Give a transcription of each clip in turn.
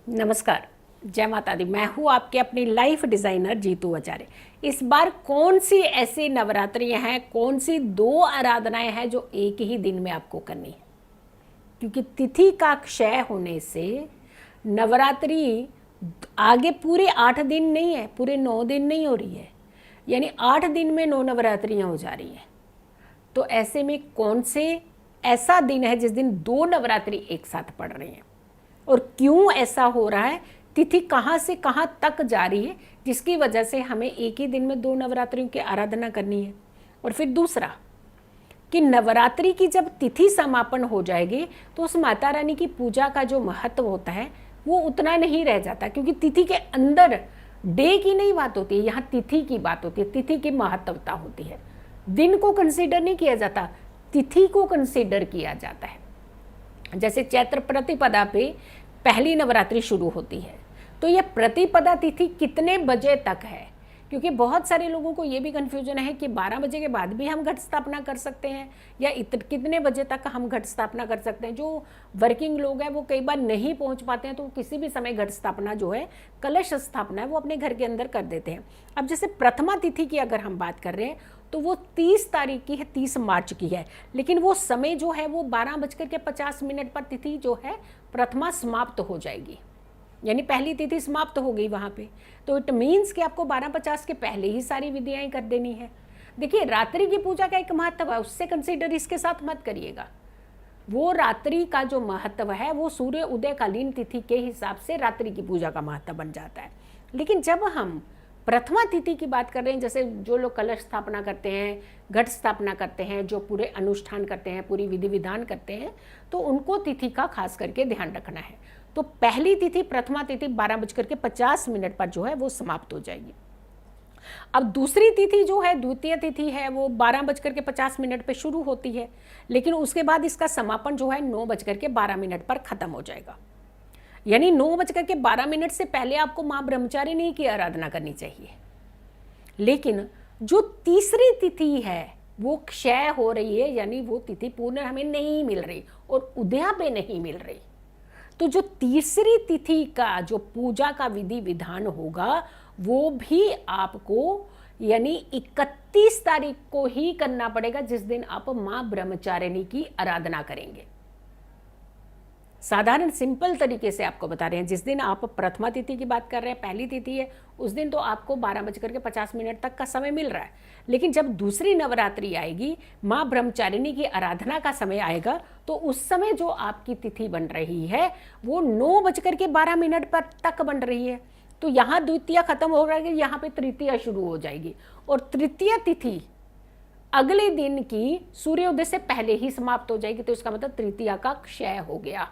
नमस्कार। जय माता दी। मैं हूँ आपके अपनी लाइफ डिज़ाइनर जीतू आचार्य। इस बार कौन सी ऐसी नवरात्रियाँ हैं, कौन सी दो आराधनाएं हैं जो एक ही दिन में आपको करनी है? क्योंकि तिथि का क्षय होने से नवरात्रि आगे पूरे 8 दिन नहीं है, पूरे 9 दिन नहीं हो रही है, यानी 8 दिन में 9 नवरात्रियाँ हो जा रही हैं। तो ऐसे में कौन से ऐसा दिन है जिस दिन दो नवरात्रि एक साथ पड़ रही हैं, और क्यों ऐसा हो रहा है, तिथि कहाँ से कहाँ तक जा रही है, जिसकी वजह से हमें एक ही दिन में दो नवरात्रियों की आराधना करनी है। और फिर दूसरा कि नवरात्रि की जब तिथि समापन हो जाएगी तो उस माता रानी की पूजा का जो महत्व होता है वो उतना नहीं रह जाता, क्योंकि तिथि के अंदर डे की नहीं बात होती है, यहाँ तिथि की बात होती है, तिथि की महत्वता होती है। दिन को कंसीडर नहीं किया जाता, तिथि को कंसीडर किया जाता है। जैसे चैत्र प्रतिपदा पे पहली नवरात्रि शुरू होती है, तो ये प्रतिपदा तिथि कितने बजे तक है? क्योंकि बहुत सारे लोगों को ये भी कन्फ्यूजन है कि 12 बजे के बाद भी हम घट स्थापना कर सकते हैं या कितने बजे तक हम घट स्थापना कर सकते हैं। जो वर्किंग लोग हैं वो कई बार नहीं पहुंच पाते हैं, तो किसी भी समय घट स्थापना जो है, कलश स्थापना है, वो अपने घर के अंदर कर देते हैं। अब जैसे प्रथमा तिथि की अगर हम बात कर रहे हैं तो वो 30 तारीख की है, 30 मार्च की है, लेकिन वो समय जो है वो 12:50 पर तिथि जो है प्रथमा समाप्त हो जाएगी, यानी पहली तिथि समाप्त हो गई वहाँ पे। तो इट मीन्स कि आपको 12:50 के पहले ही सारी विधियाएं कर देनी है। देखिए, रात्रि की पूजा का एक महत्व है, उससे कंसीडर इसके साथ मत करिएगा। वो रात्रि का जो महत्व है वो सूर्य उदयकालीन तिथि के हिसाब से रात्रि की पूजा का महत्व बन जाता है। लेकिन जब हम प्रथमा तिथि की बात कर रहे हैं, जैसे जो लोग कलश स्थापना करते हैं, घट स्थापना करते हैं, जो पूरे अनुष्ठान करते हैं, पूरी विधि विधान करते हैं, तो उनको तिथि का खास करके ध्यान रखना है। तो पहली तिथि प्रथमा तिथि 12:50 पर जो है वो समाप्त हो जाएगी। अब दूसरी तिथि जो है, द्वितीय तिथि है, वो 12:50 पे शुरू होती है, लेकिन उसके बाद इसका समापन जो है 9:12 पर खत्म हो जाएगा। यानी 9:12 से पहले आपको माँ ब्रह्मचारिणी की आराधना करनी चाहिए। लेकिन जो तीसरी तिथि है वो क्षय हो रही है, यानी वो तिथि पूर्ण हमें नहीं मिल रही और उदया पे नहीं मिल रही। तो जो तीसरी तिथि का जो पूजा का विधि विधान होगा वो भी आपको यानी 31 तारीख को ही करना पड़ेगा, जिस दिन आप माँ ब्रह्मचारिणी की आराधना करेंगे। साधारण सिंपल तरीके से आपको बता रहे हैं, जिस दिन आप प्रथमा तिथि की बात कर रहे हैं, पहली तिथि है, उस दिन तो आपको 12:50 तक का समय मिल रहा है। लेकिन जब दूसरी नवरात्रि आएगी, माँ ब्रह्मचारिणी की आराधना का समय आएगा, तो उस समय जो आपकी तिथि बन रही है वो 9:12 पर तक बन रही है। तो यहाँ द्वितीय खत्म हो रहा है, यहाँ पे तृतीय शुरू हो जाएगी, और तृतीय तिथि अगले दिन की सूर्योदय से पहले ही समाप्त हो जाएगी। तो इसका मतलब तृतीया का क्षय हो गया,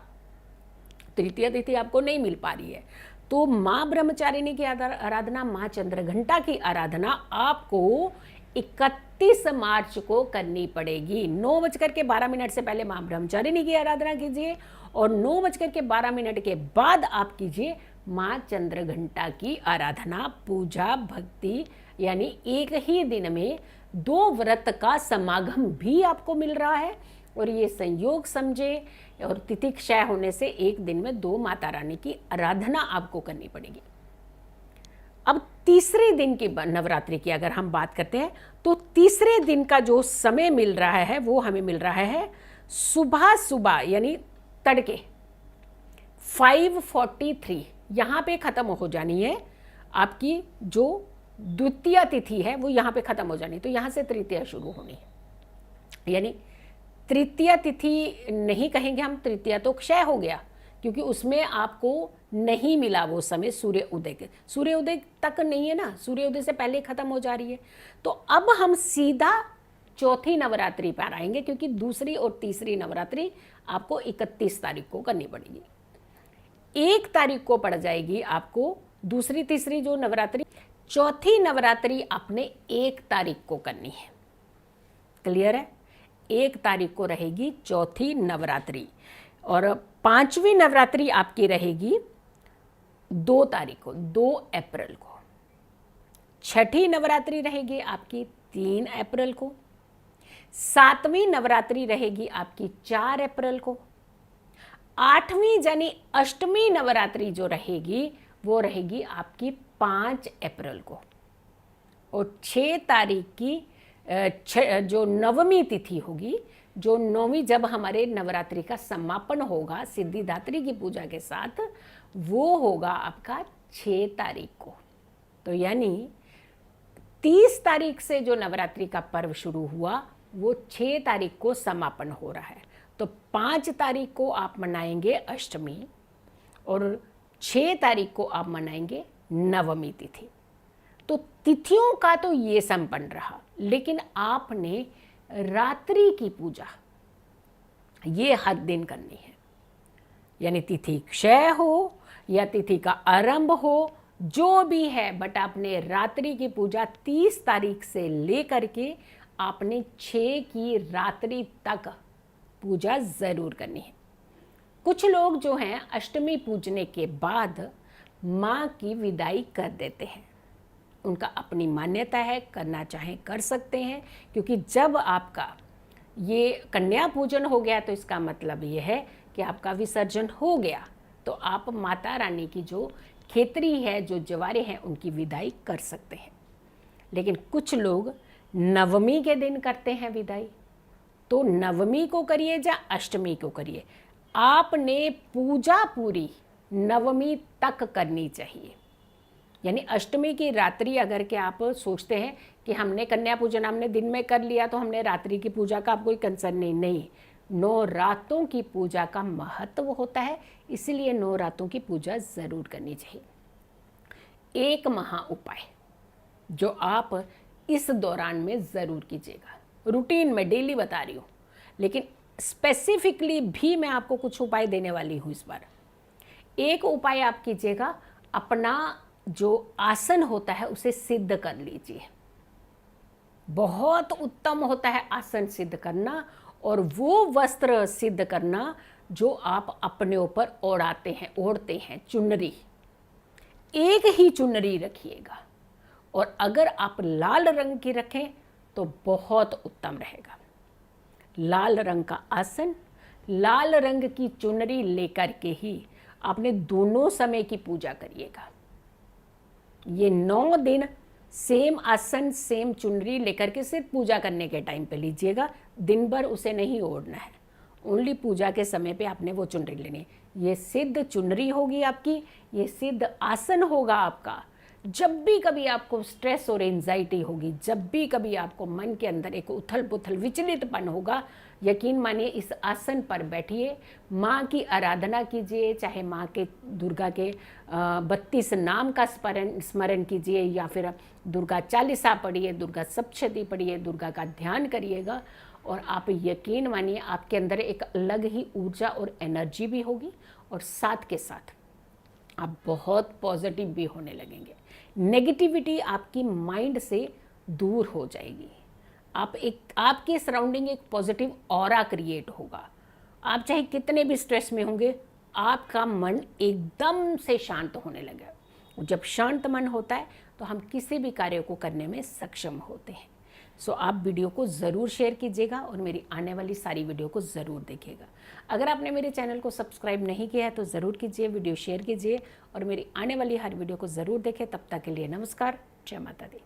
तृतीय तिथि आपको नहीं मिल पा रही है। तो माँ ब्रह्मचारिणी की आराधना, माँ चंद्रघंटा की आराधना आपको 31 मार्च को करनी पड़ेगी। 9:12 से पहले माँ ब्रह्मचारिणी की आराधना कीजिए, और 9:12 के बाद आप कीजिए माँ चंद्रघंटा की आराधना, पूजा, भक्ति, यानी एक ही दिन में दो व्रत का समागम भी आपको मिल रहा है। और ये संयोग समझे, और तिथि क्षय होने से एक दिन में दो माता रानी की आराधना आपको करनी पड़ेगी। अब तीसरे दिन की नवरात्रि की अगर हम बात करते हैं, तो तीसरे दिन का जो समय मिल रहा है वो हमें मिल रहा है सुबह सुबह, यानी तड़के 5:43 यहाँ पे खत्म हो जानी है आपकी जो द्वितीय तिथि है, वो यहाँ पे खत्म हो जानी है। तो यहाँ से तृतीय शुरू होनी है, यानी तृतीय तिथि नहीं कहेंगे हम, तृतीय तो क्षय हो गया, क्योंकि उसमें आपको नहीं मिला वो समय सूर्य उदय के, सूर्य उदय तक नहीं है ना, सूर्य उदय से पहले खत्म हो जा रही है। तो अब हम सीधा चौथी नवरात्रि पर आएंगे, क्योंकि दूसरी और तीसरी नवरात्रि आपको 31 तारीख को करनी पड़ेगी। 1 तारीख को पड़ जाएगी आपको दूसरी तीसरी जो नवरात्रि। चौथी नवरात्रि आपने 1 तारीख को करनी है। क्लियर है? 1 तारीख को रहेगी चौथी नवरात्रि, और 5वीं नवरात्रि आपकी रहेगी 2 तारीख को, 2 अप्रैल को। छठी नवरात्रि रहेगी आपकी 3 अप्रैल को। 7वीं नवरात्रि रहेगी आपकी 4 अप्रैल को। 8वीं यानी अष्टमी नवरात्रि जो रहेगी वो रहेगी आपकी 5 अप्रैल को, और 6 तारीख की जो नवमी तिथि होगी, जो नौवीं जब हमारे नवरात्रि का समापन होगा सिद्धिदात्री की पूजा के साथ, वो होगा आपका 6 तारीख को। तो यानी 30 तारीख से जो नवरात्रि का पर्व शुरू हुआ वो 6 तारीख को समापन हो रहा है। तो 5 तारीख को आप मनाएंगे अष्टमी और 6 तारीख को आप मनाएंगे नवमी तिथि। तो तिथियों का तो ये संपन्न रहा, लेकिन आपने रात्रि की पूजा ये हर दिन करनी है। यानी तिथि क्षय हो या तिथि का आरंभ हो, जो भी है, बट आपने रात्रि की पूजा 30 तारीख से लेकर के आपने 6 की रात्रि तक पूजा ज़रूर करनी है। कुछ लोग जो हैं अष्टमी पूजने के बाद माँ की विदाई कर देते हैं, उनका अपनी मान्यता है, करना चाहें कर सकते हैं, क्योंकि जब आपका ये कन्या पूजन हो गया तो इसका मतलब ये है कि आपका विसर्जन हो गया, तो आप माता रानी की जो खेतरी है, जो जवारे हैं, उनकी विदाई कर सकते हैं। लेकिन कुछ लोग नवमी के दिन करते हैं विदाई, तो नवमी को करिए या अष्टमी को करिए, आपने पूजा पूरी नवमी तक करनी चाहिए। यानी अष्टमी की रात्रि अगर के आप सोचते हैं कि हमने कन्या पूजन हमने दिन में कर लिया तो हमने रात्रि की पूजा का आप कोई कंसर्न नहीं। 9 रातों की पूजा का महत्व होता है, इसीलिए 9 रातों की पूजा ज़रूर करनी चाहिए। एक महा उपाय जो आप इस दौरान में ज़रूर कीजिएगा, रूटीन में डेली बता रही हूँ, लेकिन स्पेसिफिकली भी मैं आपको कुछ उपाय देने वाली हूँ इस बार। एक उपाय आप कीजिएगा, अपना जो आसन होता है उसे सिद्ध कर लीजिए। बहुत उत्तम होता है आसन सिद्ध करना, और वो वस्त्र सिद्ध करना जो आप अपने ऊपर ओढ़ते हैं, चुनरी। एक ही चुनरी रखिएगा, और अगर आप लाल रंग की रखें तो बहुत उत्तम रहेगा। लाल रंग का आसन, लाल रंग की चुनरी लेकर के ही आपने दोनों समय की पूजा करिएगा। ये 9 दिन सेम आसन सेम चुनरी लेकर के सिर्फ पूजा करने के टाइम पे लीजिएगा, दिन भर उसे नहीं ओढ़ना है, ओनली पूजा के समय पे आपने वो चुनरी लेनी है। ये सिद्ध चुनरी होगी आपकी, ये सिद्ध आसन होगा आपका। जब भी कभी आपको स्ट्रेस और एंजाइटी होगी, जब भी कभी आपको मन के अंदर एक उथल पुथल विचलितपन होगा, यकीन मानिए इस आसन पर बैठिए, माँ की आराधना कीजिए, चाहे माँ के दुर्गा के 32 नाम का स्मरण कीजिए, या फिर दुर्गा चालीसा पढ़िए, दुर्गा सप्तशती पढ़िए, दुर्गा का ध्यान करिएगा, और आप यकीन मानिए आपके अंदर एक अलग ही ऊर्जा और एनर्जी भी होगी, और साथ के साथ आप बहुत पॉजिटिव भी होने लगेंगे। नेगेटिविटी आपकी माइंड से दूर हो जाएगी। आपके सराउंडिंग एक पॉजिटिव ऑरा क्रिएट होगा। आप चाहे कितने भी स्ट्रेस में होंगे, आपका मन एकदम से शांत होने लगेगा। जब शांत मन होता है तो हम किसी भी कार्य को करने में सक्षम होते हैं। सो आप वीडियो को ज़रूर शेयर कीजिएगा और मेरी आने वाली सारी वीडियो को ज़रूर देखिएगा। अगर आपने मेरे चैनल को सब्सक्राइब नहीं किया है तो ज़रूर कीजिए, वीडियो शेयर कीजिए और मेरी आने वाली हर वीडियो को ज़रूर देखें। तब तक के लिए नमस्कार, जय माता दी।